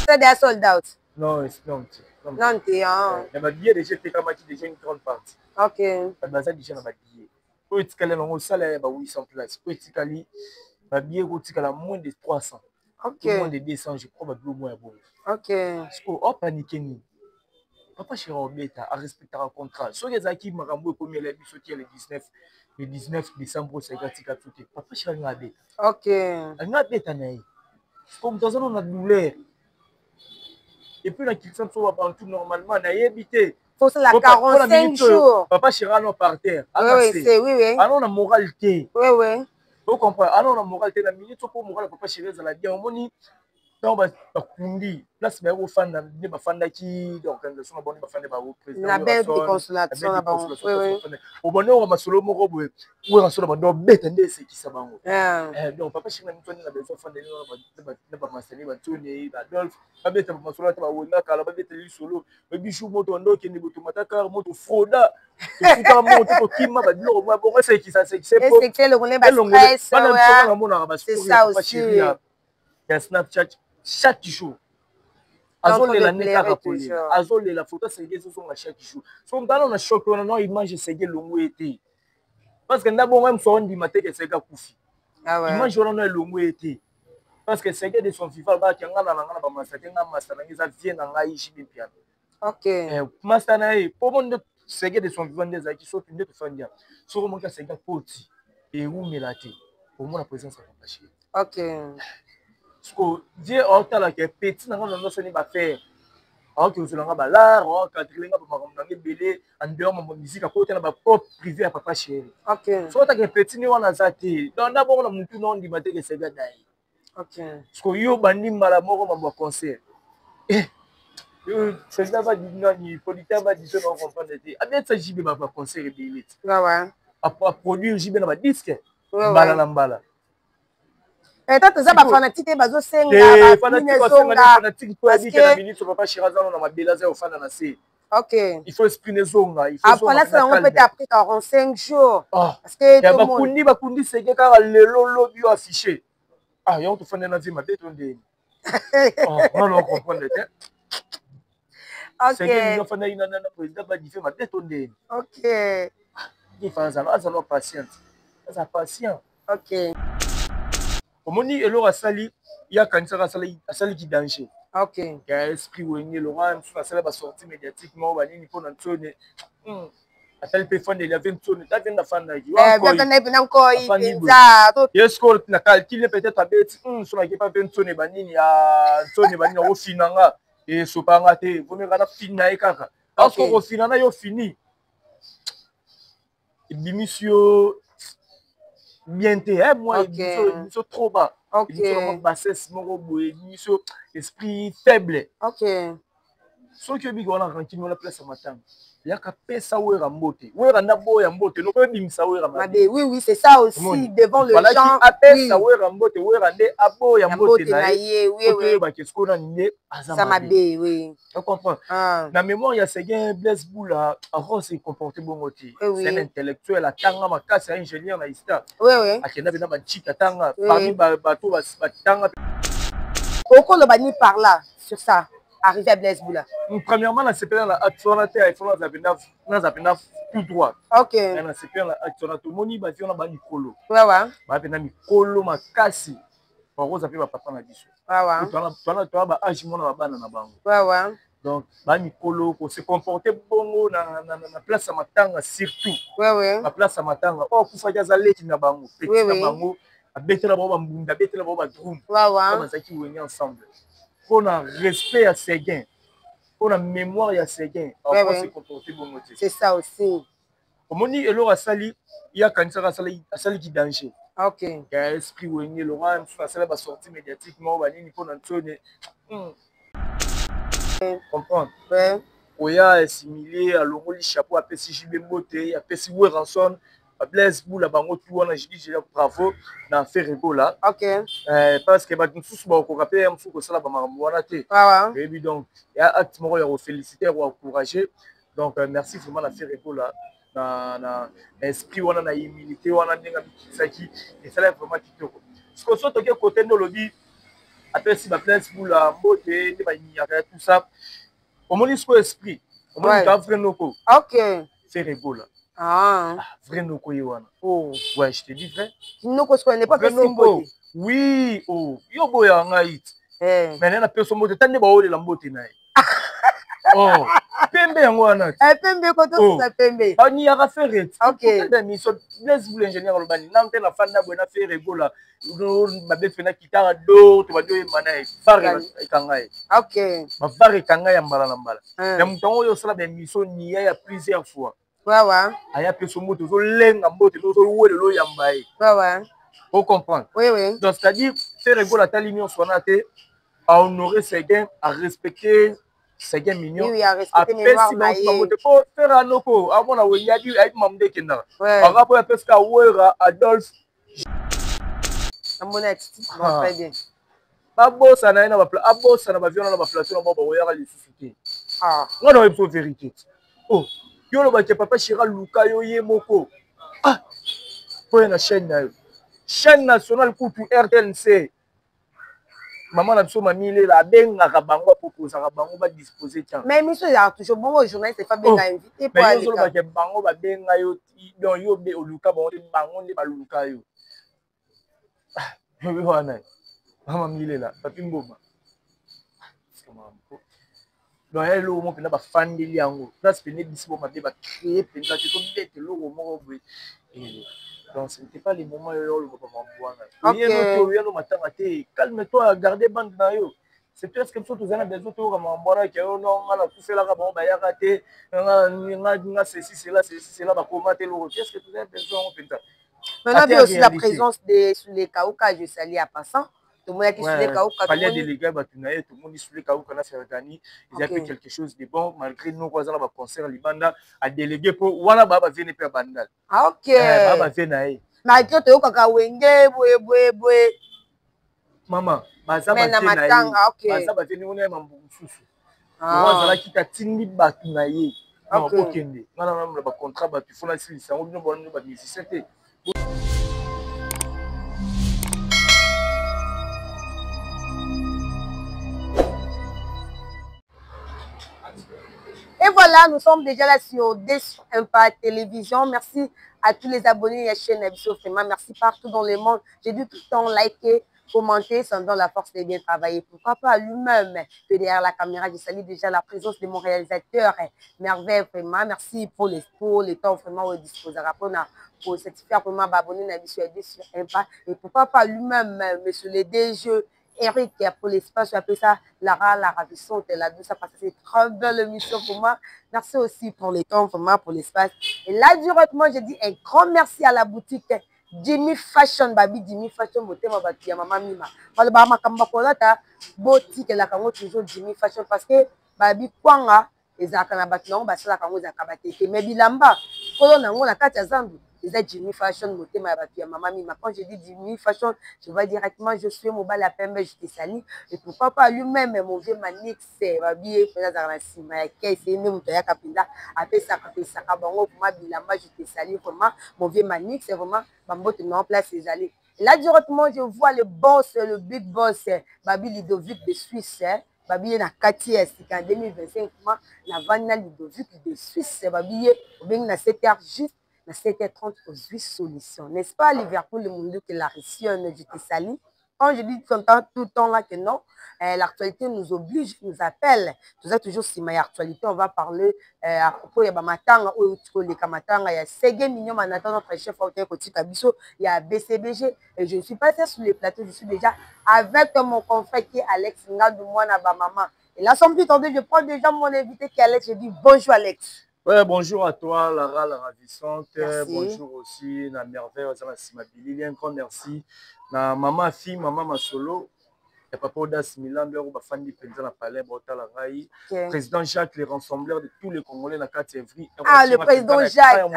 C'est des sold out. Non, non. Non, t'es un. Il y a des billets déjà fait comme déjà une grande partie. Ok. Il y a déjà des billets. Pour être calé dans le salaire, 800 places. Pour être calé, les billets coûtent moins de 300. Ok. Moins de 200, je crois, au moins bon. Ok. Parce que, oh, paniquez ni. Papa chéri obeta a respecter un contrat. So les acquis marambo comme les bisotier le 19 décembre c'est gatika tout. Papa chéri nga beta. Ok. Nga beta naï. Comme dans on a douleur. Et puis la question soit pas tout normalement na yebité. Faut c'est la 45 jours. Papa chéri non par terre. Oui, c'est oui. Alors la moralité. Oui, oui. Vous comprenez? Alors la moralité la minute pour moral papa chéri za la bien au moni. Donc bakundi place ba yo fanda ne ba fanda ki d'organisation na boni ba fanda ba président la belle consolation na bon oui au bonheur ma solo moko boye ou ra solo ba do beta nde se ki sabango donc papa china ntoni na besoin fanda ne ba masani ba tuni ba Adolphe ba beta ba solo ta ba wona kala ba beta li solo ba bishu moto ndo ke ni butu mataka moto froda tuka moto to kima ba bilo ba bon c'est qui ça c'est pour et c'est le rouler ba stress c'est ça aussi il y a Snapchat chaque jour. Azolela neka poli. Azolela photo c'est sur chaque jour. Son dans na choc on a image c'est longo été. Parce que d'abord même son dit matin que c'est koufi. Ah ouais. Image on a longo été. Parce que c'est de son vivant ba kyanga na ngana ba masaka nga masana ngiza vie na ngai jibe pia. OK. Masana pour monde c'est de son vivant des aki so tinde to fandia. So mo ka c'est poti et où melate. Pour moi la présence est pas chier. OK. Parce que Dieu a tant que petit dans nos soni ba faire. Alors que nous ba l'art, on cadrer nga ba makambo belé en dehors ma musique à côté na ba propre privé à papa chéri. OK. So tant que petit ni wana zati. Donc d'abord na mutu non di maté que c'est gars dai. OK. Parce que yo bandi mala moko ba concert. Yo c'est là ba di ni politique ba di non comprendre té. Bien ça jibe ba concert belé. Ouais ouais. À produire jibe na ba disque. Mbala na mbala. Et toi, tu as pas fanatique, bazo senga, fanatique, parce que minute papa Chirazano na mabelaza au fana na se. OK. Il faut exprimer zonga, il faut après là ça on peut après 45 jours. Parce que tout le monde bakundi c'est que car lelo lobi affiché. Ah, yo to fana na vie ma bête onde. On non comprendre té. OK. C'est que nous fana ina na président ba di fait ma bête onde. OK. Il faut ça patiente. Ça patient. OK. Omoni elo asali ya kanisa asali ki danger. OK. Ya esprit wenye Laurent sur asali ba sortie médiatiquement ba nini pona ntone. Asali pe fond il y avait ntone ta venda fanda ki. Bien encore ipinza. Yes ko na calcule peut-être abeti sur la ki pa ntone ba nini ya ntone ba nini o finanga et sopanga te. Vous me kana fina e kaka. Parce que au final na yo fini. Bimisio bien té moi ils sont trop bas. Ils sont bassesse moko boye ils sont esprit faible. OK. Ceux qui bigo na ranking na place matanga. Yaka pesa wera mbote. Wera na boya mbote no ko bimisa wera mabe. Oui c'est ça aussi devant le gens. Pesa wera mbote wera nde aboya mbote na ye. Oui. Ba kesko na nde azama. Ça mabe oui. Tu comprends? Na mémoire il y a Seguin Blaise Boula avant se comporter bongoté. C'est un intellectuel à tanga makasi ingénieur na ista. Oui. Akena bina ba chika tanga parmi bato ba tanga. Pourquoi le bani par là sur ça? Arrivé à Blaise Boula. Premièrement, la CPR la actionnaire il faut la tout droit. OK. La CPR la actionnaire tout moni ba fiona ba mikolo. Ouais. Ba pena mikolo makasi. Ba roza pe ba papa na biso. Ouais. Toi ba âge mona ba bana na bango. Ouais. Donc ba mikolo ko se comporter bongo na place matanga surtout. Ouais. Na place matanga. Oh kufa jaza leki na bango. Petit na bango. Abetela ba mbunda, abetela ba drum. Ouais. Comme ça qui venir ensemble. Pour un respect à Seguin, pour la mémoire à Seguin, on peut se comporter bon. C'est ça aussi. Comme on dit, alors il y a quand ça asali qui danger. OK. Il y a esprit où il Laurent, ça va sortir médiatiquement, on va dire pour Antoine. Comprendre. Ouais. On y a assimilé à l'ongoli chapeau à PCJB Moté, à PCJ Ranson. Blaise Boula bango tout on a dit bravo na faire Ebola. OK. Parce que ba nsusu ba ko rappeler msusu ko sala ba makambo wana te. Ouais. Et puis donc il y a acte moko ya féliciter ou encourager. Donc merci vraiment na faire Ebola na esprit wana na humilité wana ndenga bikisaki et ça là vraiment kitoko. Ce que so toke côté no lobby après si ba place pour la mbote ne ba nyaka tout ça au moins ce esprit au moins ka vrai noko OK c'est rigola vrai noko yewana oh ouais je te dis vrai noko ce qu'on n'est pas que simbote oui oh yo boya ngai mais na peso mbote tande ba olela mbote naye oh pembe yango wana pembe ko to sa pembe ani ya ka faire OK da mission Blaise Boule ingénieur olobani na mpe na fanda boye na faire rigola ba bet fena kitara do to ba do mana fare ekanga ye OK ba fare ekanga ya mbala na mbala ya mutango yo sala ba mission ni ya plusieurs fois ouais aya peso mbote zo lenga mbote zo wele lo yamba ye ouais vous comprendre oui donc c'est-à-dire faire rigola tali nyonso wana te à honorer ses gains à respecter c'est bien mignon. Oui, à respecter mémoire na ye. Ko faire anoko, abona we yadi ay mamde kenda. Aga po peska wera Adolphe. Amona titi, bon très bien. Babo sana na ba abo sana ba viona na ba plateau na ba wera lisisité. Ah, ngona wa pour vérité. Oh, yo lo ba ke papa Chira Luka yo ye moko. Ah, po na chaîne na yo. Chaîne nationale kutu RTNC. Maman na biso mamile la bengaka bango proposaka bango ba disposer tiens mais mission ya toujours bon journaliste pas bien invité pour aller mais yo bango ba benga yo donc yo be oluka bango nde baluka yo yo wana mama mile la papi mboma donc ya lo mo pena ba fandeli yango place pene biso ba be ba créer penza te to bete lo mo boy donc ce n'était pas les moments où le papa calme-toi, gardez bande na yo. C'est presque comme ça tous les besoin to comme mbora ke yo no ngala kusela ka bon ba ya ka te nga ceci cela ba comment te lo qu'est-ce que tous les besoin on peut on a vu aussi la présence de les Kauka je salue à passant tout le monde qui sur les Kauka fallait déléguer ba tunaye tout le monde sur les Kauka na Sergani ils a fait quelque chose de bon malgré nous quoi ça ba concert libanda a délégué pour wana ba venir pe bandal ah OK ba venir malgré to kaka wenge boye mama baza bateni wana ya mambo mosusu azalaki tatindi bato na ye okende ngana na bacontrat bato ifona asilisa yango bino bano bamusicien te. Et voilà, nous sommes déjà là sur Impact Télévision. Merci à tous les abonnés de la chaîne Abisso Frima. Merci partout dans le monde. J'ai dit tout le temps liker, commenter, ça me donne la force de bien travailler. Pourquoi pas lui-même que derrière la caméra, je salue déjà la présence de mon réalisateur Merveille Frima. Merci pour les temps vraiment où il dispose. Pour certifier vraiment abonner à Abisso sur Impact. Et pourquoi pas lui-même, monsieur le DG Eric pour l'espace, je appelle ça Lara, la ravissante, la douce, parce que c'est une très belle émission pour moi. Merci aussi pour le temps, vraiment, pour l'espace. Et là, directement, je dis un grand merci à la boutique Jimmy Fashion, Babi Jimmy Fashion, Motema Bati, Maman Mima. Malba Makambakolata, boutique, la Kango, toujours Jimmy Fashion, parce que Babi Kwanga, les Akanabati, non, Basala Kango, Zakabati, mais Bilamba, Kolonango, la Katia Zambi. Jimmy Fashion, Maman Mima. Quand je dis Jimmy Fashion, je vois directement, je suis mobile à Pembe, je te salue. Et pourquoi pas lui-même, mon vieux Manix, c'est Babi, c'est après ça, je te salue vraiment. Mon vieux Manix, c'est vraiment, Bambo, tu mets en place les allées. Là, directement, je vois le boss, le big boss, Babi Ludovic de Suisse. Babi na kati en 2025, la Vanna Ludovic de Suisse, Babi, na 7h juste. 7h30 aux 8 solutions. N'est-ce pas, Liverpool, le monde que la Russie, je te salue. Quand je dis tout le temps là que non, l'actualité nous oblige, nous appelle. Tout ça, toujours si ma actualité, on va parler à propos de Bamatanga, ou les Kamatanga, il y a Ségué Mignon, Manatan, notre chef Côté Kabiso, il y a BCBG. Et je ne suis pas sur les plateaux, je suis déjà avec mon confrère qui est Alex Ngadou, moi, maman. Et là, sans plus tarder, je prends déjà mon invité qui est Alex. Je dis bonjour, Alex. Ouais, bonjour à toi, Lara, la ravissante. Merci. Bonjour aussi, la merveille, un grand merci. Na maman fille, maman Masolo, et papa Odas Milambe, ou Bafandi Penza na Palais, Botala Rai, président Jacques, les rassembleurs de tous les Congolais, na 4 février. Ah, le président Jacques.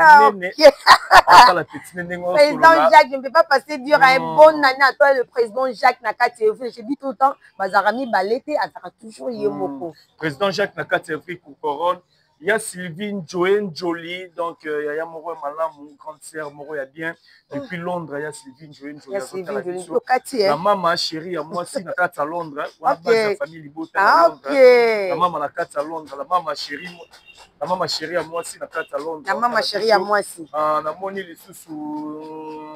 Président Jacques, je ne peux pas passer dire un bon année à toi, le président Jacques, na 4 février. Je dis tout le temps, Bazarami Balete, ça sera toujours Yemoko. Président Jacques, na 4 février, Koukoron. Il y a Sylvine Joanne Jolie, donc il y a Moro Malam, mon grande sœur, Moro y a bien. Depuis Londres, il y a Sylvine Joanne Jolie. La maman chérie à moi aussi, à Londres. On a base de famille Libota à Londres. La maman à Londres, la maman chérie à moi aussi, à Londres. La maman chérie à moi aussi. On a moni les sous.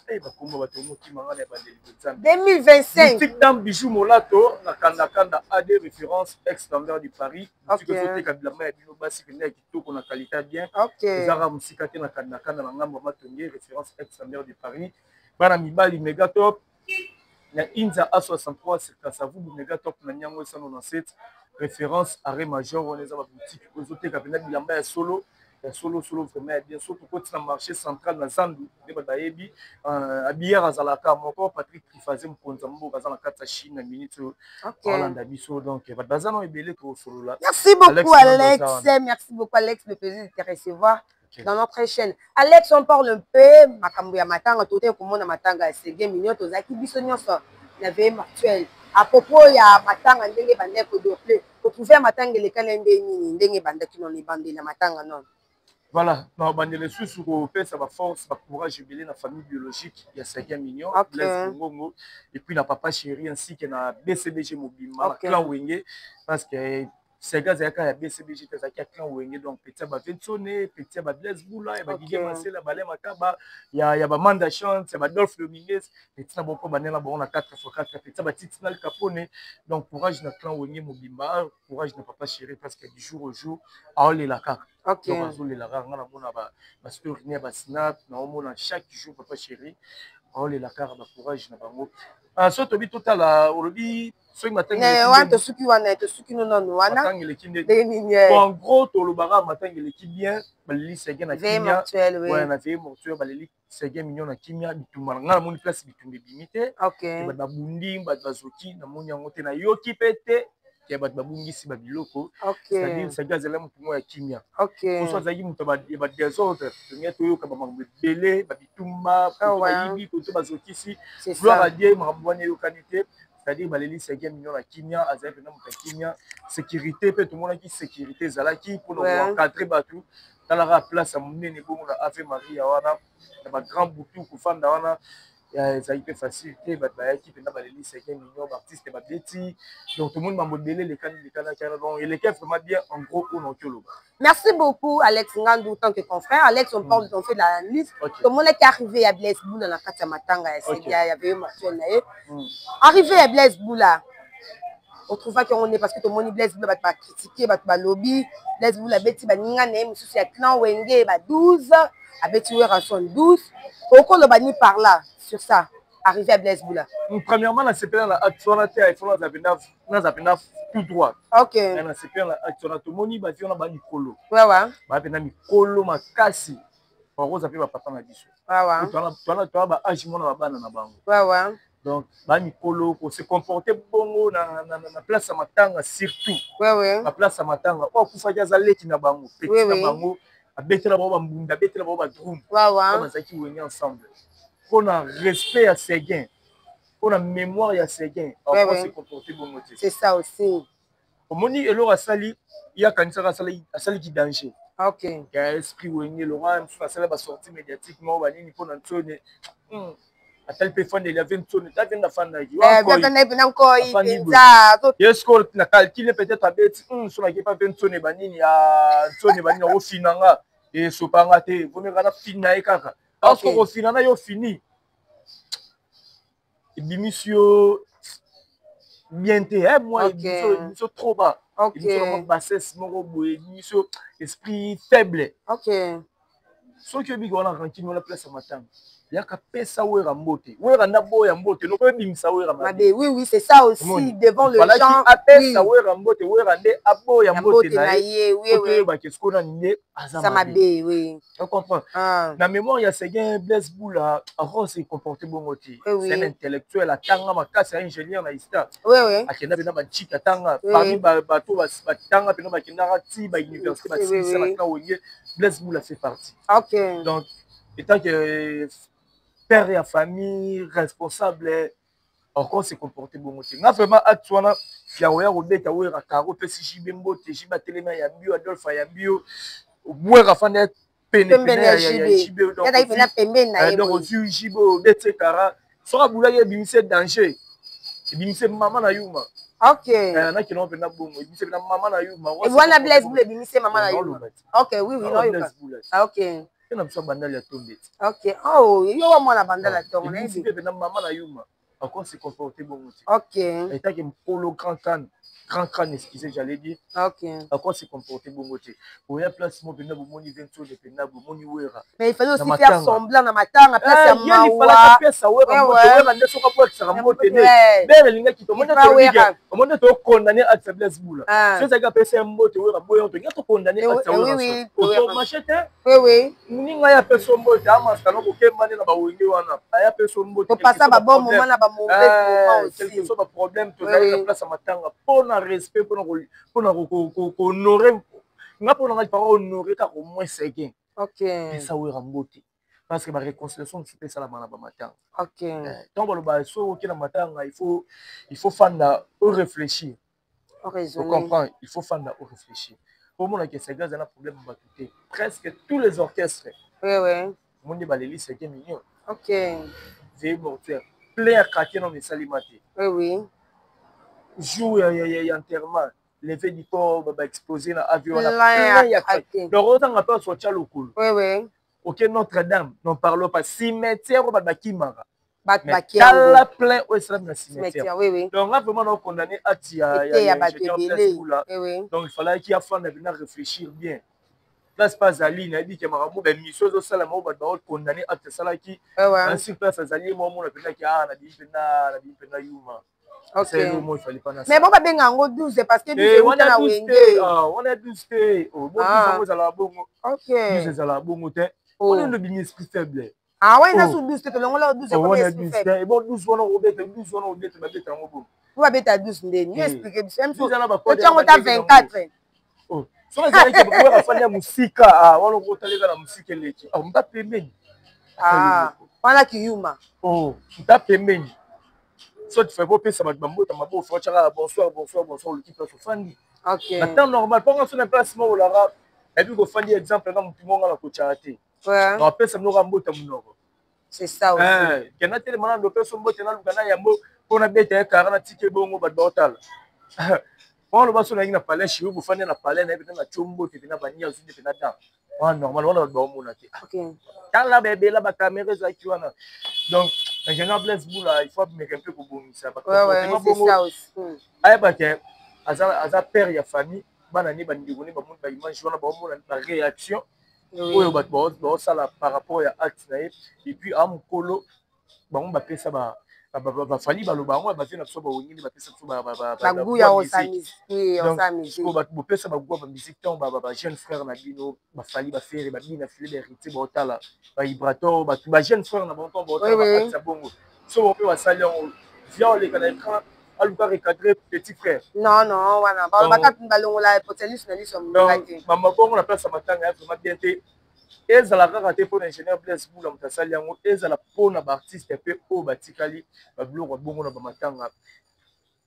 2025. Boutique dans Bijou Molato, na kanda AD référence ex-standard du Paris. Boutique sauté kabila ma bino basi kende kitoko na qualité bien. Zara musika te na kanda na ngamba matonge référence ex-standard du Paris. Bana mibali méga top. Na Inza A63 sur Kasavu méga top na Nyango 197 référence arrêt major on les a boutique sauté kabila bilamba ya solo. Solo vraiment bien surtout quand na marché central na Zandu de badayebi abiyar azalaka moko Patrick Trifaze mkonza mboka za na kata Chine na minute Hollande biso donc bazano ebele ko solo là. Merci beaucoup Alex, merci beaucoup Alex, le plaisir de te recevoir dans notre chaîne. Alex, on parle un peu makambo ya matanga tote komona matanga c'est bien mignon tozaki biso nyonso na veille mortuelle à propos ya matanga ndenge bandeko dople ko trouver matanga le kalende nini ndenge bandaki non libande na matanga non. Voilà, non, les sous ça va force, va courage jubilé la famille biologique, il y a 5 millions, et puis la papa chérie ainsi que la BCBG mobile, clan Wenge, parce que ces gars, il y a BCBG, il y a clan Wenge, donc petit à Vinsonné, petit à Blaise Boula, il y a Guigé Massé, la Balé Makaba, il y a Manda Chance, il y a Dolph Dominguez, petit à Boko Banela, on a 4x4, petit à Titinal Capone, donc courage dans clan Wenge mobile, courage dans papa chérie, parce que du jour au jour, à Olé la carte. Donc, snap, chaque jour, papa chéri, on les la carte, courage, na bango. Ah, so to bi total la, olobi, so matin. To suki non wana. En gros, to lo bara matin il est bien, balili c'est bien na kimia. Ouais, na veille mortuaire, balili c'est bien mignon na kimia, bitumba ngala moni place bitumbe bimité. OK. Ba bundi, ba bazoki, na moni yango te na yoki pete. Il y a des babungisi babiloko c'est-à-dire c'est gaz là mutu ya kimia on soit zaki mutu ba désordre tu toyo ka ba mabele babitumba ba yibi ko to bazokisi gloire à Dieu mabwane yo qualité c'est-à-dire baleli c'est game mignon la kimia azaki na mutu kimia sécurité peut tout le monde qui sécurité zalaki pour encadrer batou dans la place à munene bongo na Ave Maria wana na ba grand boutou ko fanda wana ça a été facilité qui pendant les 5 millions d'artistes beti donc tout le monde m'a modélé les canaux donc il est vraiment bien en gros pour notre logo. Merci beaucoup Alex Ngandou tant que confrère. Alex on parle on fait la liste tout le monde est arrivé à Blaise Boula dans la carte matanga il y avait Marcel Naé arrivé à Blaise Boula on trouve qu'on est parce que tout le monde Blaise Boula va critiquer va lobby Blaise Boula beti ba ninga né mususu ya clan Wenge ba 12 à beti en 72 au le bani par là sur ça arrivé à Blaise Boula. Premièrement la CPN la actualité il faut na tout droit. OK. La CPN la actualité tout moni ba fiona ba mikolo. Ouais ouais. Ba pena mikolo makasi. Ba roza pe ba papa na biso. Ouais ouais. Toi ba âge mona ba bana na bango. Ouais ouais. Donc ba mikolo ko se comporter bongo na place à matanga surtout. Ouais ouais. La place à matanga o kufa jaza leki na bango. Petit na bango. Abetela ba mbunda, abetela ba drum. Ouais ouais. Comme ça qui venait ensemble. On a respect à ses gains, on a mémoire à ses gains, on se comporter bon motif. C'est ça aussi. Au moni et l'or à sali, il y a quand ça à sali qui danger. OK. Il y a esprit où il aura sur la salle va sortir médiatiquement, va ni pour n'entendre. À tel peu fan il y avait une tonne, t'as vu la fan là. Est-ce que na calculé peut-être à bête, sur la qui pas 20 tonnes banini à tonne banini au finanga et sopangate, vous me gana fina et kaka. Parce qu'au final, on a fini. L'émission bien té, moi, l'émission trop bas. L'émission bassesse, l'émission esprit faible. OK. Ce que nous avons rencontré, nous avons place à matin. Il y a qu'à pesa ou rambote. Ou rambo ya mbote. Non pas bimsa ou rambote. Oui, c'est ça aussi devant le gens. Voilà qui pesa ou rambote ou rande abo ya mbote na ye. Oui. Ba qu'est-ce qu'on a né ça m'a bé, oui. On comprend. La mémoire il y a ces gars Blaise Boula, avant c'est comporté bon moti. C'est un intellectuel à tanga makasi ingénieur na ista. Oui. Akenda bina ba chika tanga parmi bato ba tanga bina ba kinara ti ba université ba sisa na Wenge. Blaise Boula fait partie. OK. Donc étant que père et famille responsable encore se comporter bon côté nga vraiment atwana ya oya robeta oya karo pesi jibembo te jiba telema ya bio Adolphe ya bio bwera fanda pene ya jibe donc ozu jibo bete kara soka bula ye bimise danger bimise mama na yuma ok na kino pe na bongo bimise na mama na yuma et voilà Blaise Boula bimise mama na yuma ok oui oui non ok na biso bandali ya tombe ok oh yo wa mwana bandali ya tombe na bimise pe na mama na yuma encore se comporter bon aussi. Ok. Et tant que polo grand can, excusez, j'allais dire. Ok. Encore se comporter bon aussi. Pour y place mon benab mon evento de benab mon wera. Mais il fallait aussi faire semblant dans ma tanga place à mawa. Il fallait faire ça wera wera ne soka pas ça moté né. Belle linga qui tombe on monte to condamné à Blaise Boula. Si ça gars c'est un moté wera boyon to to condamné à ça wera. Oui. Auto machete. Oui. Ninga ya personne moté ama ça no ko kemane na ba wengi wana. Aya personne moté. Pour passer ba bon moment na ba mauvais moment aussi. Quel que soit le problème, tu as la place à matanga pour le respect, pour honorer. On a pour honorer car au moins c'est bien. Ok. Et ça oui ramboté. Parce que ma réconciliation c'est ça la manaba matanga. Ok. Donc le bas so ok na matanga il faut faire réfléchir. Vous comprendre, il faut faire réfléchir. Pour moi que c'est gars un problème batouté. Presque tous les orchestres. Oui oui. Mon débat les c'est mignon. Ok. Veille mortuaire. Plein à craquer dans les salimati. Oui oui. Jour et enterrement, lever du corps va exploser dans l'avion. Donc autant on peut sortir le cool. Oui oui. Ok Notre-Dame, n'en parlons pas. Cimetière au Babakimara. Bakimara. Plein au islam cimetière. Oui oui. Donc là vraiment on condamné à tia. Donc il fallait qu'il y a fan de venir réfléchir bien. Place pas Zali, il a dit que Marabou ben mission au salamo va condamné à ça qui. Ainsi place Zali moi on a dit que ah na di yuma. Ok. Mais bon, ben en 12 parce que 12 on a 12 on a 12 on a ok 12 à la bongo on est le bien esprit faible. Ah ouais, on a sous 12 que l'on a 12 on a 12 et bon 12 on a obété 12 on a obété ba beta ngo bon. Vous avez ta 12 ndeni, expliquer même chose. Tu as 24. Oh, so ça que pour afanya musika ah on ko talela na musika leki. Ah mba pembeni. Ah, wana kiyuma. Oh, mba pembeni. Soit tu fais pas ça ma bambo ta mabo faut chara bonsoir le type là fandi. OK. Maintenant normal pas on se déplacement au lara et puis go fandi exemple dans tout monde la ko charité. Ouais. On appelle ça no rambo ta munoko. C'est ça aussi. Kana tele mana ndo peso mbote na lugana ya mbo pona beta ya na tike bongo ba dotal. On le baso na ina palais chiu bu fandi na palais na beta na chombo te na bania aussi te na ta. Normal on a ba mona te. OK. Quand la bébé la ba caméra za qui wana. Donc en général Blaise Boula il faut mettre un peu pour bonisa parce que c'est ça aussi. Aye ba ke aza père ya famille bana ni bandiko ni ba monde ba image wana ba mona ba réaction oyo ba sala par rapport à acte na et puis am kolo ba on ba pesa ba fali ba lo ba on ba vient na so ba wengine ba pesa so ba guya o samizi ko ba pesa ba gwa ba musique ton ba jeune frère na bino ba fali ba faire ba bina filer d'héritier ba otala ba vibrator ba jeune frère na bon temps ba otala ba sa bongo so on peut ba salir via les canaux écran aluka recadrer petit frère non wana ba ka balongola potentiel na liso mongaki mama bongo na place matanga vraiment bien té ezala kaka te pour ingénieur Blaise Boula mutasali yango ezala pona ba artiste pe o batikali ba biloko bongo na ba matanga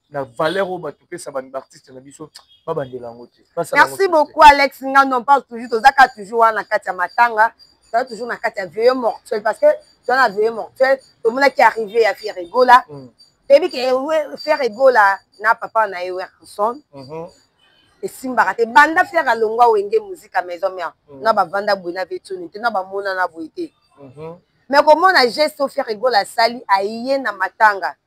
na valeur o batupesa ba artiste na biso ba bandela yango te. Merci beaucoup Alex Ngano, on parle toujours tozaka toujours na kati ya matanga, ça toujours na kati ya vieux mortuel parce que tu as vieux mortuel tout le monde qui est arrivé à faire rigola. Et puis que faire rigola na papa na ewe ranson. Et simbara te banda faire alongwa wenge musique à maison mère na ba vanda boina vetuni te na ba mona na boité. Mais comment on a geste faire rigola sali aye na matanga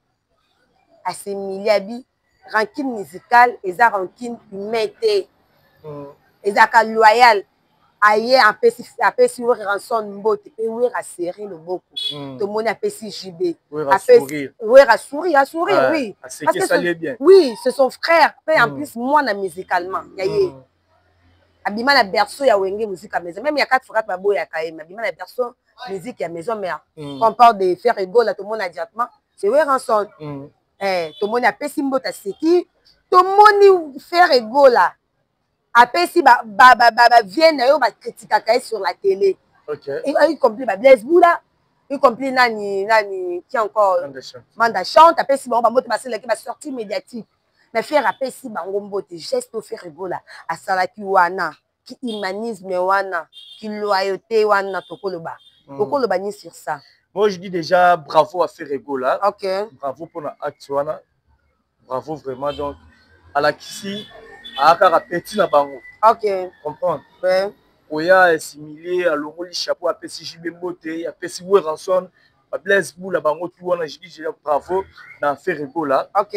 assimiliabi rancune musicale et ça rancune humaine et ça loyal aye apesi ranson mbote pe wera serrer le beaucoup tout le monde apesi JB wera sourire oui parce que ça allait bien oui c'est son frère pe en plus moi na musicalement yaye abima na berceau ya wenge musique à maison même il y a 4 frères babo ya kaye abima na berceau musique ya maison mère on parle de faire rigole tout le monde a directement c'est wera ranson tout le monde apesi mbote seki tout le monde faire rigole apesi ba vienne na yo ba critique sur la télé. OK. Et y compris ba Blaise Boula, y compris nani qui encore Manda chante après si bon ba moto basela ki ba sortie médiatique mais faire après si bango mbote geste faire ebola asala ki wana ki humanisme wana ki loyauté wana tokoloba ni sur ça. Moi je dis déjà bravo à Ferregola. OK. Bravo pour la acte wana. Bravo vraiment donc à la kisi à kara petit na bango. OK. Comprendre. Ouais. Oya assimilé à longoli chapeau à pesi jibembote à pesi ranson à blaise boula bango tout wana je dis bravo dans Ferregola. OK.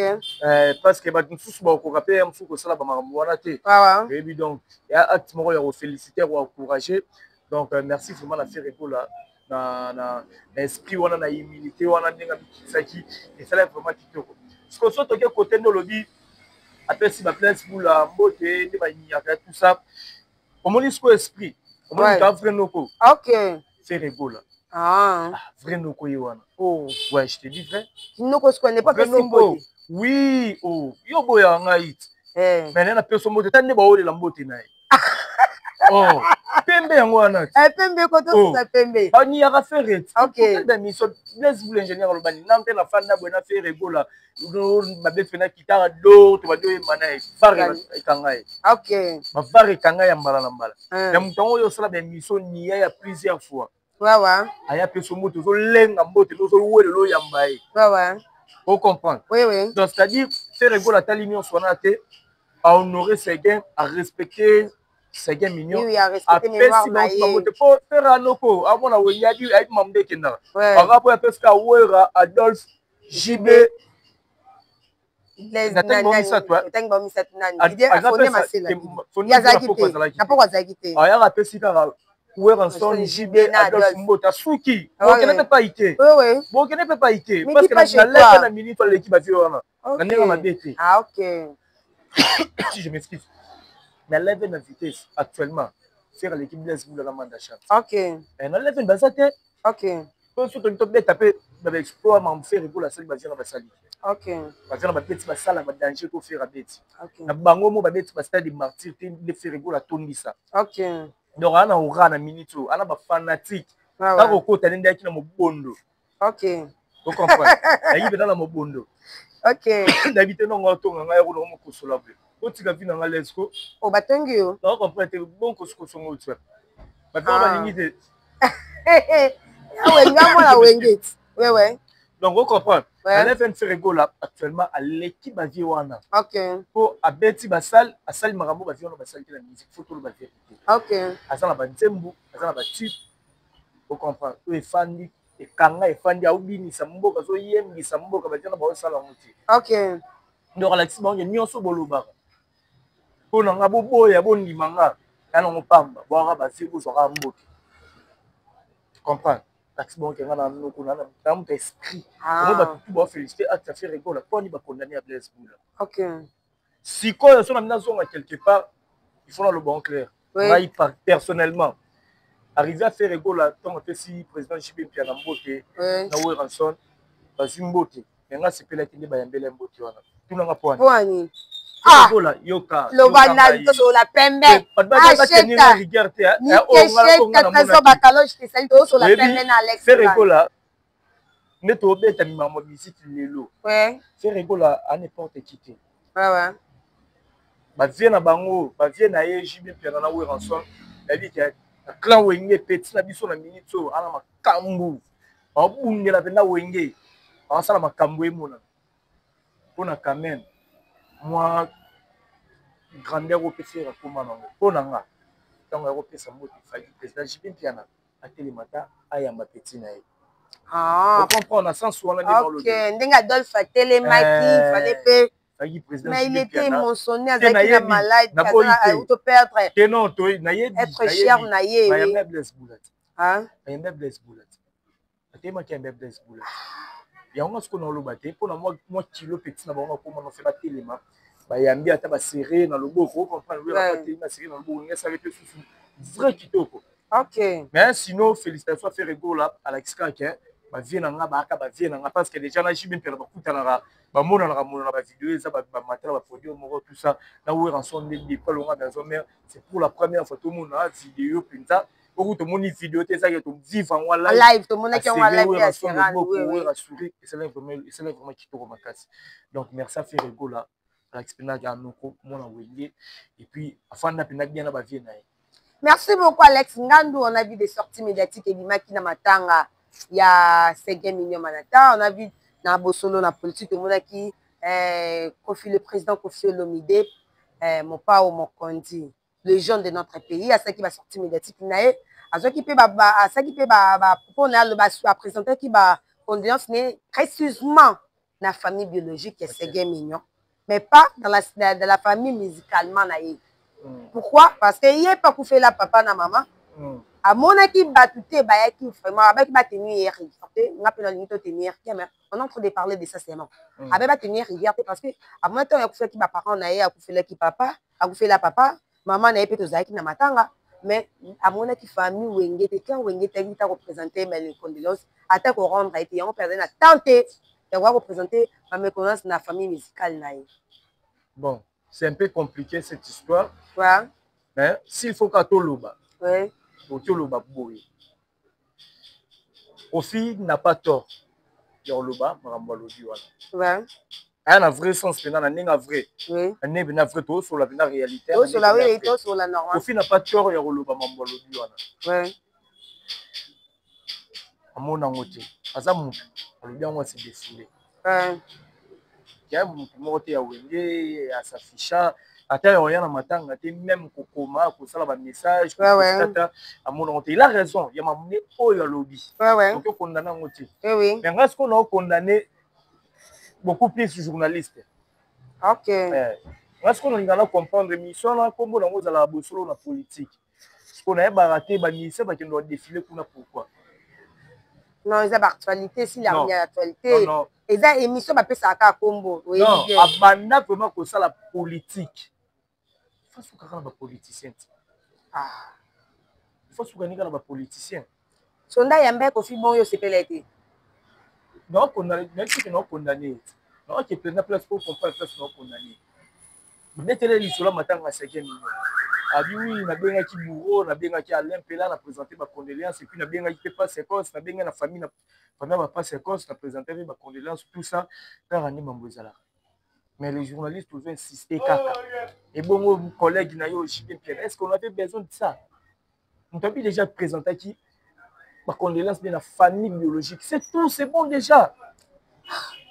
Parce que ba tous ba ko rappeler am fuko sala ba makambo wana te. Ouais. Et puis donc il y a acte moko ya féliciter ou encourager. Donc merci vraiment à Ferregola na esprit wana na humilité wana ndenga bisaki et ça là vraiment kitoko. Ce qu'on soit toke côté no lobby après si ba place boula mbote ne ba nyaka tout ça. Au moins ce esprit au moins ka vrai noko. OK. Ferregola. Ah, vrai noko yewana. Oh, ouais, je te dis vrai. Noko se connaît pas que Simbote. Oui, oh, yo boya ngait. Mais na personne mbote tande ba ole la mbote na ye. Oh, pembe yango wana. Pembe ko to sa pembe. Ani ya faire. OK. Da mission bless vous l'ingénieur lo bani. Nampe na fanda bona faire gola. Do ba be fena kitara do to ba do mana e. Fare kangai. OK. Ba fare kangai ya mbala na mbala. Ya mtongo yo sala ba mission ni ya plusieurs fois. Ouais. Aya peso moto zo lenga mbote zo wele lo yamba e. Ouais. Vous comprenez? Oui. Donc, c'est-à-dire, faire rigoler à ta ligne, à honorer ses gains, à respecter ses gains mignons. Oui, à respecter mes mémoires. Pour faire un loco, à mon avis, il y a du avec Mamde Kenda. Par rapport à ce qu'a Ouera, Adolphe, JB. Ranson, JB, Adolphe Mbota, Souki. Bon, qui ne peut pas été. Bon, qui ne peut pas été. Parce que dans la minute, l'équipe a vu. Ah, ok. Si je m'explique. Dans la de vitesse, actuellement, faire l'équipe de l'Esboula la Mandachat. Ok. Et dans la de Bazate. Ok. Quand tu as tapé dans l'exploit, m'en faire pour la salle, va dire la salle. Ok. Parce que la bête, la salle, va danger pour faire la bête. La bango, va bête, va stade de martyr, de faire la tonisa. Ok. Donc, on a aura na minute, on a fanatique. Quand on côté n'enda qui na mobondo. OK. Vous comprenez? Il est dans la mobondo. OK. D'habitude non on tonga ngai ko mo kosola pe. Ko tika vina nga lesko. O batongi yo. Donc on prête bon kosko songo tu. Ba ba limite. Ah ouais, nga la wengate. Ouais. Donc vous comprenez? La FN Ferregola actuellement à l'équipe à Viwana. OK. Pour à Betty Basal, à Sal Marambo Baviona Basal qui la musique photo le Bavie. OK. À ça la Bantembu, à ça la Batu. Vous comprenez? Tu es fan et Kanga est fan de Aubini Sambo, Kazo Yem, Sambo, Kabatiana Bawa Salamuti. OK. Donc à l'accident, il y a Nyonso Boloba. Pour n'en bobo ya bon limanga, kana ngopamba, boara basi ko soka mboki. Tu comprends? L'accident qui ngana noko na tam esprit. On va tout ba féliciter à faire rigolo, pour ni ba condamner à Blaise Boula. OK. Si quoi son amina zonga quelque part, il faut dans le bon clair. Moi personnellement arriver à faire rigolo tant que si président JB Pierre Mbote na wo ranson basi mbote. Nga sepela kinde ba yambele mbote wana. Tout nga point. Poani. Ah, yoka. Lobana to la pembe. Acheta. Faire rigola. Mais tu obéis ta maman visite lelo. Ouais. Faire rigola à n'importe qui. Ouais. Ba vient na bango, ba vient na JB Pierre na wo ranson. La vie que clan wenge petit na biso na minute so ana makambu. Ba bungela na wenge. Ba sala makambu emona. Pona quand même. Moi, grandeur au PC, pour nga, tant que ça mot, il fallait président JB Piana à Télémata, à Yamba Petit Naï. Ah, on comprend, on a sens où on a dit dans le. Ok, Ndenga Dolph à Télémati, il fallait payer. Mais il était mentionné avec un malade, auto perdre. Être cher, naïe. Il y a Blaise Boulat. Hein? Il y a Blaise Boulat. Il y a Blaise Boulat. Il y a ce qu'on a le pour moi kilo petit na bango ko mo fait téléma ba yambi ata ba serré dans le boko comprendre oui ba téléma serré dans le boko ngesa avec sous vrai kitoko. OK. Mais sinon félicitations faire rigolo là à la Kika ba viena nga ba aka ba viena nga parce que déjà na JB Pierre ba kutana ba mona na ba vidéo ça ba matériel ba produit mo tout ça na où ranson de pas longa dans mais c'est pour la première fois tout le monde a vidéo pinta beaucoup de monde vidéo te ça que tu vivre en live tout le monde qui en live oui oui rassurer c'est vraiment qui te remarque donc merci à faire là à l'expérience à nous mon envoyé et puis afin d'apprendre bien la vie. Merci beaucoup Alex Ngandou. On a vu des sorties médiatiques et Bimaki na matanga il y a 5 millions manata on a vu na bosolo na politique tout le monde qui le président Kofi Olomide mon pas au Mokondi le jeune de notre pays à ce qui va sortir médiatique nae à ce qui peut à ce qui peut pour na présenter qui va condoléances précisément na famille biologique et 5 millions mais pas dans la famille musicalement nae. Pourquoi? Parce que il a pas fait la papa na maman à mon équipe batute ba qui vraiment avec ba tenir on appelle limite tenir on est en train de parler de ça seulement avec ba tenir rigueur parce que à mon temps il y a fait qui ba parents na a fait qui papa a fait la papa maman na peut to na matanga mais à mon équipe famille wenge te quand wenge te qui t'a représenté mais les condoléances à ta ko rendre été on perdait na tante et va représenter ma méconnaissance na famille musicale na. Bon, c'est un peu compliqué cette histoire. Ouais. Mais s'il faut qu'à Toloba, ouais. Toloba boy. Kofi n'a pas tort. Yoloba, Marambalobi. Ouais. Un a vrai sens, c'est un vrai. Oui. Un est bien vrai, tout sur la réalité. Tout sur la réalité, tout sur la norme. Kofi n'a pas tort, Yoloba, Marambalobi. Ouais. À mon angoté. À ça, mon bien, moi, c'est défilé. Ouais. Il y a un moté à Wenge, à s'afficher. Attends, on y a un matin, même Kokoma, pour ça, le message. À mon angoté. Il a raison. Il y a un moné au lobby. Ouais. Donc, on condamne un moté. Oui. Mais est-ce qu'on a condamné beaucoup plus de journalistes? Ok. Est-ce qu'on a comprendre mission là, comme on a la boussole la politique? Parce qu'on a baraté, ministère, qui doit défiler pourquoi? Non, ils ont l'actualité, s'il y a l'actualité. Non. Ils ont émission, ça à Combo. Non, abandonne vraiment que ça la politique. Il faut soutenir les politiciens. Il faut soutenir les politiciens. Sonda yambe Kofi bon yo sepelete. Non, condamné, même si non condamné. Non, qui prend la place pour comprendre la place non condamné. Mettez-les l'isola matin à 5e million. Ah oui, na benga ki bourreau, na benga ki Alain Pela na présenter ma condoléances et puis na benga ki pas séquence, na benga na famille na pendant pas séquence, na présenter ma condoléances tout ça car ani mambozala. Mais les journalistes ont insisté kaka. Et bon mon collègue na yo est-ce qu'on avait besoin de ça? On t'a déjà présenté qui ma condoléances de la famille biologique. C'est tout, c'est bon déjà.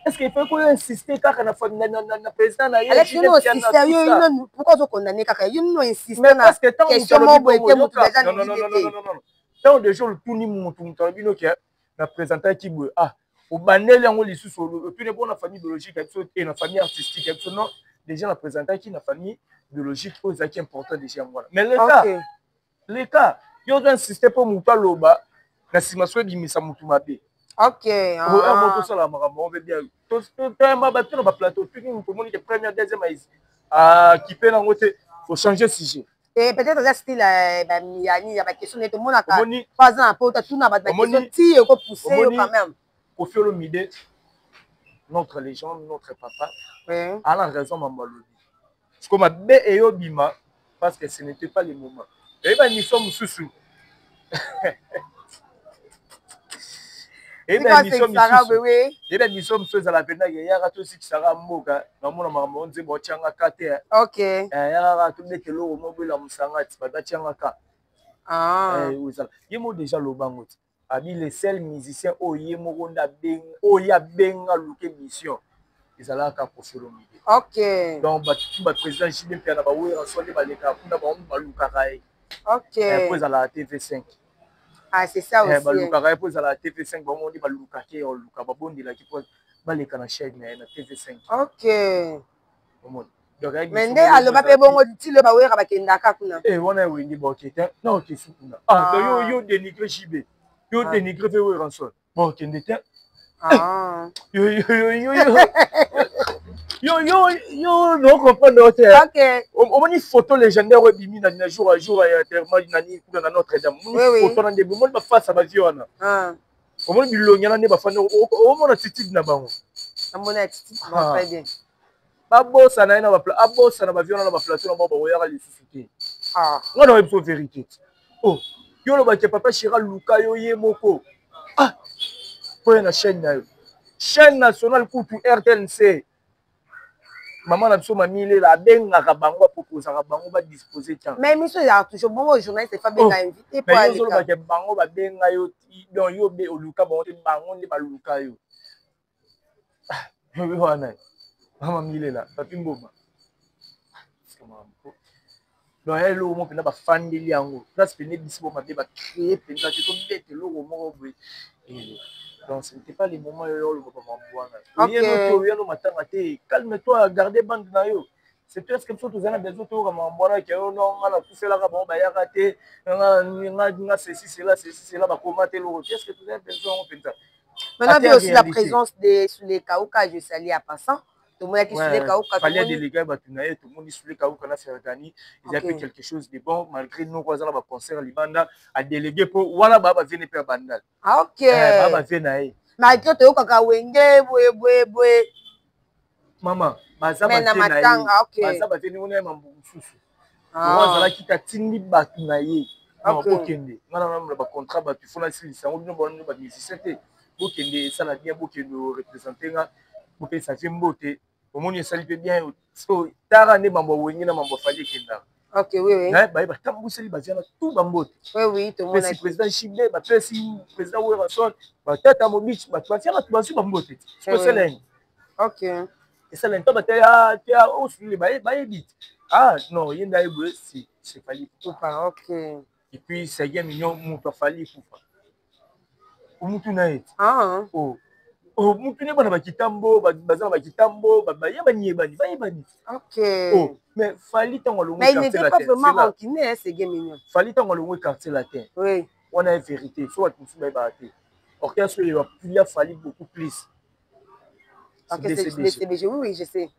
Est-ce qu'il faut qu'on insiste car na président na Alex, you know c'est sérieux, pourquoi vous condamnez kaka? You know insiste mais parce que tant question mo boye non. Tant de jours tout ni mutu bino ki na présenter qui boye au banel yango lisusu et puis bon la famille biologique et la famille artistique non déjà la présenter qui la famille biologique aux qui important déjà moi. Mais les cas yo doit insister pour mutu loba na simaso bimisa mutu mabe. Ok. On veut bien. Tout le plateau, tout le monde qui première, deuxième, qui peut l'envoyer. Il faut changer de sujet. Et peut-être que style, il y a des questions de tout le monde. 3 ans, pour tout le monde, si il faut pousser quand même. Kofi Olomide, notre légende, notre papa, a la raison, maman. Ce qu'on m'a dit, et Obima, parce que ce n'était pas le moment. Et bien, nous sommes sous. Et bien, nous sommes tous à la peine. Il y a tout ce qui sera moka. Dans mon maman, on dit bon, tiens, kate. Ok. Il y a tout le monde au mobile à Moussanga, tu vas tiens ka. Il y a déjà le bangot. Abi les seuls musiciens au Yemoronda Ben, au ya benga luke mission. Ils allaient à Kofi Olomide. Ok. Donc, le président Jimmy Piana va ouvrir un soir de baleka, on a ba luka kai. Ok. Après à la TV5. Ah, c'est ça aussi. Baluka pose à la TV5, on dit Baluka qui est au Luka, Babondi la qui pose Baleka na chaîne na TV5. Ok. Mais nde aloba pe bongo ti le ba wera bakenda kakuna. On a wingi bokete. Non, ke sukuna. Yo dénigrer Chibé. Yo dénigrer fe wera son. Bon, kende te. Yo, non comprendre OK. On a une photo légendaire au bimi na jour à jour à terme nani kuna na Notre-Dame. Photo na ndebo mon ba face ba viona. On a bilonya na ne ba fana o mona attitude na bango. Amona attitude très bien. Abosa na ba abosa na ba viona na ba plateau na ba oyaka les sociétés. On a une vérité. Oh, yo lobaki papa Chira luka yo ye moko ah po na chaîne na yo chaîne nationale kutu RTNC maman na biso mamile la abengaka bango aproposaka bango badisposer tian mais émission ezalaka toujours bongo journaliste efa benga invité po mais yo ozolobaki bango babenga yo donc yo be oluka bango te bango nde baluka yo wana mama milela papi mboma donc ya eloko moko mpenza bafandeli yango place pene bisi bo mabe bacrée mpenza te tobeta eloko moko boye donc ce n'était pas les moments oyo oloba bamambwana oyeno te oyeno matanga te calme toi garde bande na yo c'est toi est-ce que biso toza na besoin toyoka mambwana ke yo no nga nakufelaka bango bayaka te nga ceci cela bakoma te eloko te est-ce que toza na besoin yango mpenza maintenant vi aussi la présence de Souley Kauka je salue à passant tomonaki Souley Kauka fallait déléguer bato na ye tomoni Souley Kauka na Fergani ils avaient quelque chose de bon malgré nous kwa zala ba concert libanda a délégué pour wana ba vene pe bandal ok ba vene ye malgré toyokaka wenge boye mama baza mais na matanga ok baza ba vene wana mambo mususu wazalaki tatindi bato na ye bokende ngana na ba contrat bato fona silisa ngo bino bano ba musicien te bokende esala bien bokende représenter nga bopesa vie mbote omoni esali mpe bien so tara nde mambo wenge na mambo afali ekendaka ok oui baye batambwiseli bavia na tu bambote oui pesi président chible bapesi président werason batata mobici bato bavia na tu bazwi bambote te sokoselenge ok esalenge to bataya tea osule bayebi te ah non ye nde ayeboye sefali kufa ok et puis sege mignon moto afali kufa omutu na ye mutu ne bana bakitambo baza na bakitambo bayebani mais fali ntango alongwe fali ntango alongwe quartier latin wana ye vérité so bato mosusu bayebaka te orchestre oyo bapulia fali beaucoup plus CBG oui je sais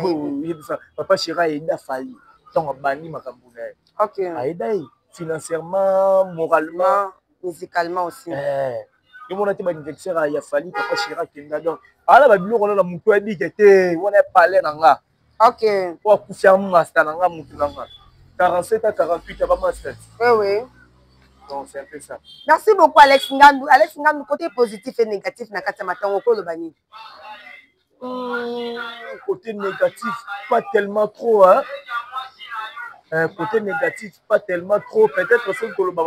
oyebisa papa Chira aida fali ntango abandi makambo na ye aida ye financièrement moralement musicalement aussi yomona te baanniversaire ya fali papa Chira akenda donc ala babiloko na motu ayebike te wana epale na nga po akufi amasta na nga motu na nga 47 à 48 abamaster donc c'est un peu ça merci beaucoup Alex Ngandou côté positif et négatif na kati ya matango koloba nini côté négatif pas tellement trop hein côté négatif pas tellement trop peut-être soki koloba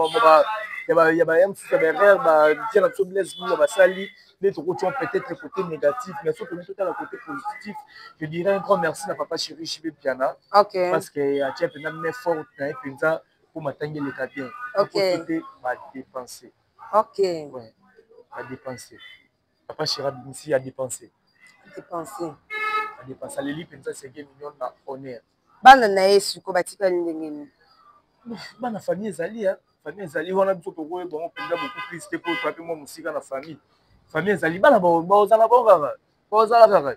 ya baMC berere batia na biso blaise bula basali nde tokotion peut-être côté négatif mais soki tomi totala côté positif je dirais un grand merci na papa Chéri Chibe Piana parce que atia mpenza main forte na ye mpenza po matangi eleka bien te badepense badepense papa Chéri abimisi adepense aleli mpenza 5 millions na honneur bana na ye siko batikali ndenge nini bana famille ezali wana biso tokoyeba bango mpenza beaucoup plus te po toape mwa mosika na famille ezali bana bozala bozala kaka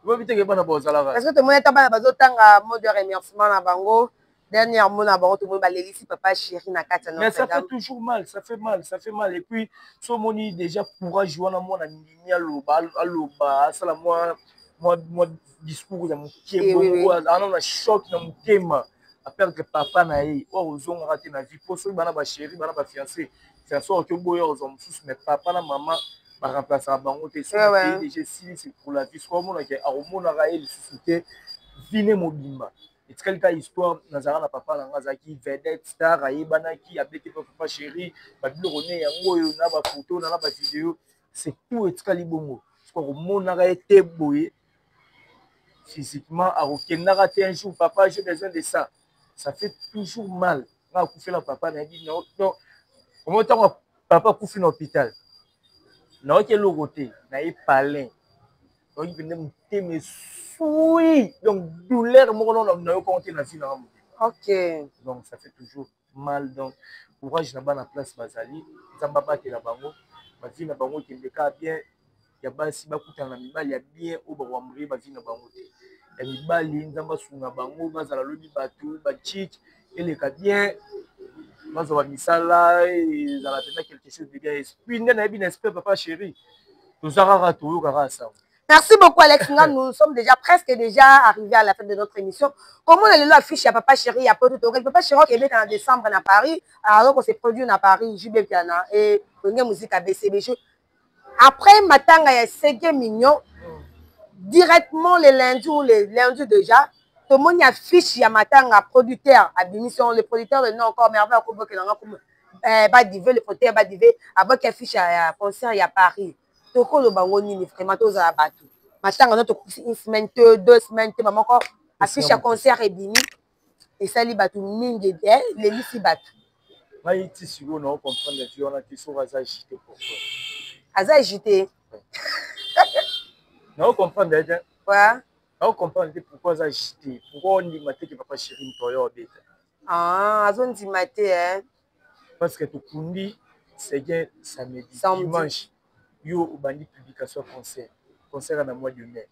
oyebi teke bana bozalaka parce que tomoni ata bana bazotanga mot de remerciement na bango dernière mot na bango tomoni balelisi papa Chéri na kati ya mais ça fait toujours mal ça fait mal et puis so moni déjà courage wana mwana ndimi aloba asala mwa discours ya moke bongo ana na choc na motema aperdre papa na ye oyo ozongaka te na vie po soki bana bachéri bana bafiancé fiancé oyo oboya ozwa mosusu mais papa na mama baremplaçaka bango te soki déjà silisi pour la vie soki omonaka akomonaka ye lisusu te vine mobimba etikali ka histoire nazalaka na papa na nga azalaki vedette star ayebanaki abeti mpe papa Chéri babiloko ne yango oyo na bafoto na bavideo c'est tout etikali bongo soki akomonaka ye te boye physiquement akokendaka te un jour papa j'ai besoin de ça fait toujours mal nga akufela papa nayebi donc omo ntango papa akufi na hôpital nayoki eloko te naye palin nayoki mpenza motema esui donc douleur moko nayokango te na vie nanga mobima donc ça fait toujours mal donc courage na bana place bazali nzambe abatela bango bavie na bango ekendeka bien ya basi bakutana na mibali ya bien oyo bakwamrie bavie na bango te ya mibali nzambe asunga bango bazala lobi bato bachike eleka bien bazwa bamisala ezala pena quelque chose de bien esprit nde nayebi na esprit papa Chéri toza kaka toyokaka asango Merci beaucoup, Alex. Nous sommes presque arrivés à la fin de notre émission. Comment on a affiché à Papa Chéri, à Papa Chéri qui est en décembre à Paris, alors qu'on s'est produit à Paris, JB Piana, et la musique à BCB. Après, Matanga, il y a Ségué Mignon, directement les lundis ou les lundis déjà, tout le monde affiche à Matanga, producteur, à l'émission, le producteur de nom encore, mais avant, le producteur Badivé, avant qu'il affiche à concert à Paris. Toko le bango nini vraiment tous à bateau. Matanga notre une semaine, 2 semaines, maman encore affiche à concert et bini et ça li bateau mingi les lisi bateau. Moi ici si on comprendre les gens là qui sont agité pourquoi. Aza agité. Non comprendre déjà. Ouais. On comprend pourquoi ça agité. Pourquoi on dit maté que Papa Chéri Ntoyo bête. Ah, azon dit maté hein. Parce que tout kundi c'est bien samedi, dimanche. Yo ubandi publication concert na mois de mai.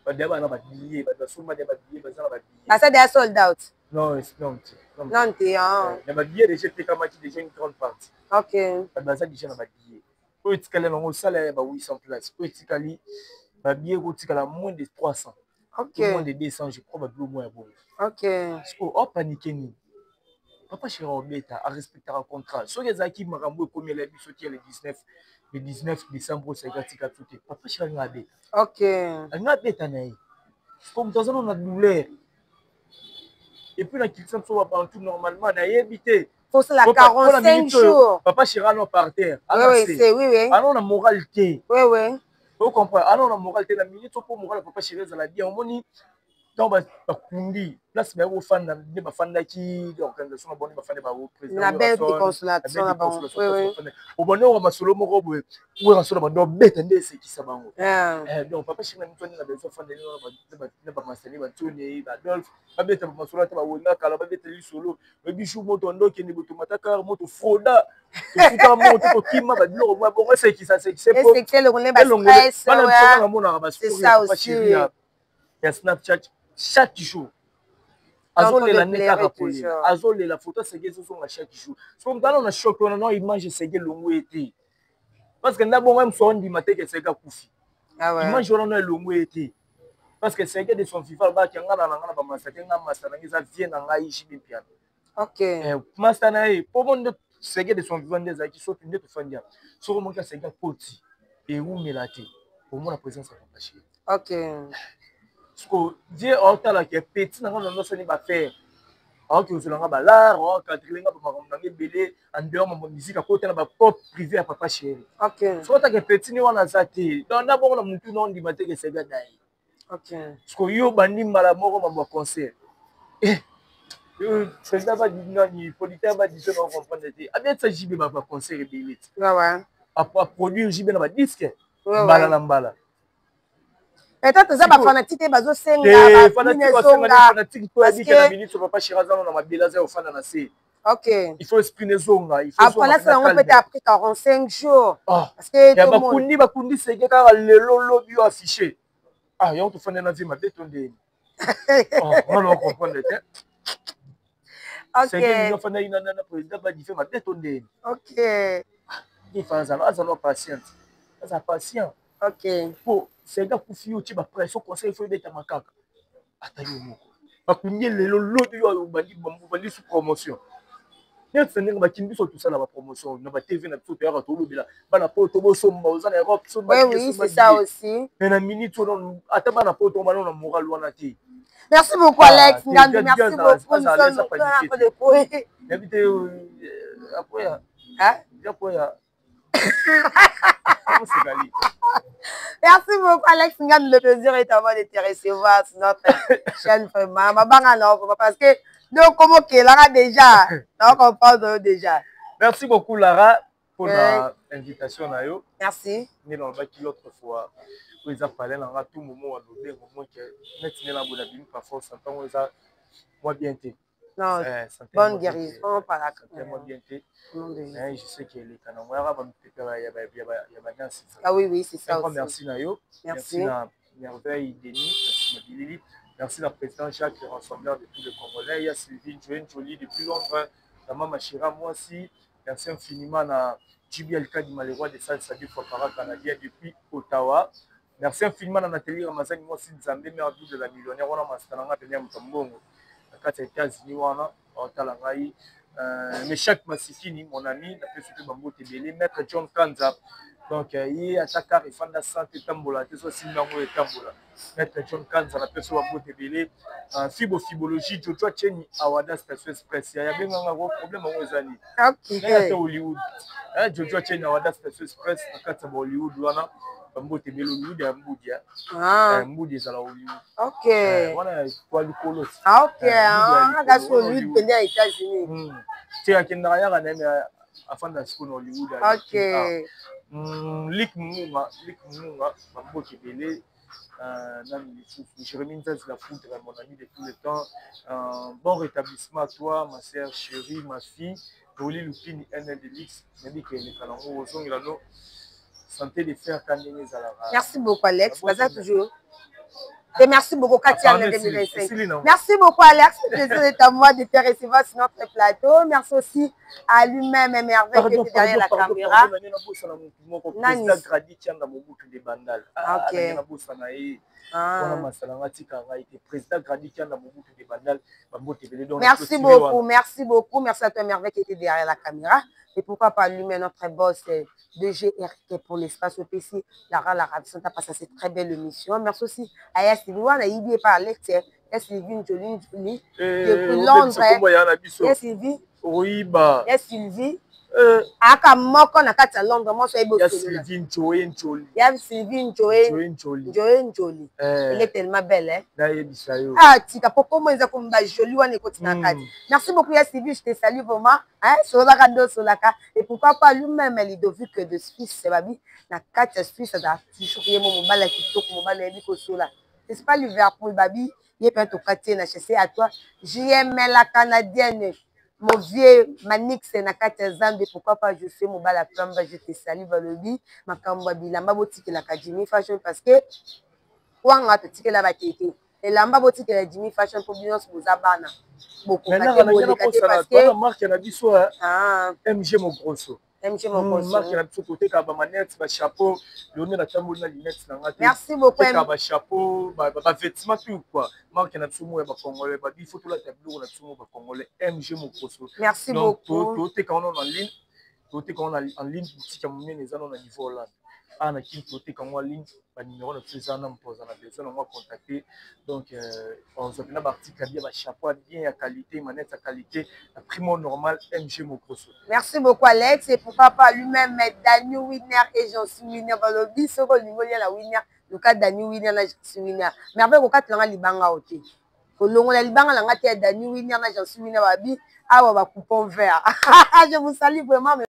Badaba na billets, badasuma de billets, bazana billets. Ah ça déjà sold out. Non, Non t'es hein. Na billets déjà fait comme déjà une grande partie. OK. Baza déjà na billets. Pour etikala na osala ba 800 places. Pour etikali ba billets ko etikala moins de 300. OK. Moins de 200, je crois ba bleu moins bon. OK. Parce que oh paniquer ni. Papa Chéri Obeta a respecté un contrat. Si les acquis Marambo comme il a vu sauter le 19 décembre, c'est Gatika tout. Papa Chéri Obeta. OK. Elle a bêta naï. Comme dans un on a douleur. Et puis la culture soit pas tout normalement, on a évité. Faut ça la 45 jours. Papa Chéri non par terre. Oui, c'est oui. Alors on a moralité. Oui. Vous comprenez? Alors on a moralité la minute pour moral Papa Chéri ça la bien. On dit donc bakundi place mais au fan de bafanda qui organisation bonne bafanda ba président la belle consolation na bon oui au bonheur wa masolo moko boye ou en solo bando bête ndese ki sabango donc Papa Chéri na mtoni na beso fanda na ba masani ba tuni ba Adolphe ba bête ba masolo ta ba wona kala ba bête li solo ba bishu moto ndo ke ni boto mataka moto froda tout moto to kima ba dilo ba bon c'est qui ça c'est pour c'est le connaît ba stress c'est ça aussi il y a Snapchat chaque jour. Azolela neka poli. Azolela photo sege so nga chaque jour. So mtana na choc on a image sege longo été. Parce que ndabo même so ndi mateke sega kufi. Ah ouais. Image on a longo été. Parce que sege de son FIFA ba ki ngana na ngana ba masake nga masana ngiza vie na ngai jibi piano. OK. Masana e po monde sege de son vivant des aki so tinde to fandia. So mo ka sege poti et où melate. Pour moi la présence à Papa Chéri. OK. Parce que Dieu a autant la qui est petit dans nos soni ba faire. Alors que selon ba l'art, on cadrer nga ba makambo belé en dehors mon musique à côté na ba pop privé à Papa Chéri. OK. So ta que petit ni wana zati. Donc na bon na mutu non di mate que c'est gada. OK. Parce que yo bandi mala moko ma concert. Yo président ba di ni politique ba di on comprendre té. Avec ça JB ba concert belé. Ouais. Après produire JB na ba disque. Mbala na mbala. Peut-être ça va fanatique bazo senga fanatique to habite na minute Papa Chéri azana na mabela za ofana na se. OK. Il faut exprimer zonga, il faut après là ça on peut après 45 jours parce que tout le monde bakundi sege kaka lelo lobi affiché. Ah yo to fana na vie ma betonde. On va comprendre té. OK. Sege yo fana ina na président ba diffé ma betonde. OK. Il faut azana patient. Ça patient. OK. Pour c'est gars kufi yo tiba pression conseil faut beta makaka. Atayo moko. Bakundi lelo lobi yo bandi sous promotion. Net c'est n'importe qui biso tout ça la promotion na ba TV na tout ya to lobela bana poto boso mbaza na Europe so ba oui c'est ça aussi mais na minute on ata bana poto bana na moral wana ti. Merci beaucoup Alex Ngandu merci beaucoup nous sommes en train de courir habité après hein après merci beaucoup Alex Ngandu le plaisir est à moi de te recevoir sur notre chaîne vraiment mabanga non parce que donc, comment que Lara déjà, donc on parle déjà. Merci beaucoup Lara pour l'invitation. Merci. Mais dans le bac l'autre fois, vous avez parlé à tout moment, à moment que maintenant la bonne parfois s'entend moi bien été. Non, bonne guérison par la moi bien été. Je sais que les canons il y a danse. Ah oui c'est ça. Merci Nayo. Merci la merveille Denis, merci merci la présidente Jacques, le rassembleur de tous les Congolais. Il y a Sylvie Jolie depuis Londres. Maman Machira, moi aussi. Merci infiniment à JBLK du Malheureux de Salle Sadi Fopara canadien depuis Ottawa. merci infiniment na Nathalie Ramazani moi si Nzambe mère de la millionnaire wana master nga tenia mutambongo akati États-Unis wana otala ngai mais chaque masikini mon ami na peso pe bango tebele maître John Kanza donc yi ataka refanda santé tambola te so sinango etambola maître John Kanza na peso bango tebele fibologie Jojo Cheni awada station express ya benga ngo problème ngo ezali OK Hollywood Jojo Cheni awada station express akati Hollywood wana Mbote belo Hollywood ya Mbudia Mbudia ezala Hollywood OK wana kwa likolo OK kasi Hollywood pende ya États-Unis tia kendaka yaka na me afanda siko na Hollywood OK Lick Munga Mbote bele Jérémy Nzaz la foudre mon ami de tout le temps bon rétablissement à toi ma sœur chérie ma fille Oli Lupini NL de Lix mais que les calango au son il a no santé de faire quand merci beaucoup Alex baza toujours et merci beaucoup Katia 2025 merci beaucoup Alex plaisir d'être à moi de te recevoir sur notre plateau merci aussi à lui-même Merveille qui était derrière la caméra président Gradi Tianga Mobutu de Bandal merci beaucoup merci à toi Merveille qui était derrière la caméra et pourquoi pas lui-même notre boss DGRK pour l'espace OPC Lara Ravissante a passé cette très belle émission merci aussi à Yassili on a idée par Alex Sylvie Jolie depuis Londres Sylvie oui bah Sylvie aka moko na kati ya Londres mo so ebo Sylvie Njoli elle est tellement belle hein na yebisa yo tika poko mo eza comme ba joli wana ekoti na kati merci beaucoup ya Sylvie je te salue vraiment hein solaka ndo solaka et pourquoi pas lui-même Ludovic de Suisse babi na kati ya Suisse da toujours yemo mobala kitoko mobala yebi ko sola c'est pas Liverpool babi ye peut to kati na chercher à toi JM la canadienne mon vieux Manix na kati Zambie pourquoi pas je fais mon bal à plamba je te salue balobi makambo bilamba botiki la Jimmy Fashion parce que wanga to tikela ba tete elamba botiki la Jimmy Fashion pour business bozabana beaucoup parce que marque na biso MG mon grosso marque na biso côté ka ba manette ba chapeau lone na tamboli na lunette na ngati merci beaucoup ka ba chapeau ba vêtements tout quoi marque na biso mo ya ba congolais ba il faut tout la tableau na biso ba congolais MG mon grosso merci beaucoup côté ka on en ligne côté ka on en ligne boutique ya monene eza na niveau là ana kin côté ka on en ligne ba numéro na biso eza na mpoza na besoin on va contacter donc on se na ba article bien ba chapeau bien ya qualité manette à qualité la primo normal MG mon grosso merci beaucoup Alex et pourquoi pas lui-même Daniel Winner et j'en suis Winner balobi soko niveau ya Winner le cas Daniel Winner na j'en suis Winner mais après ko katanga libanga oté ko longola libanga la ngati ya Daniel Winner na j'en suis Winner babi awa ba coupon vert je vous salue vraiment.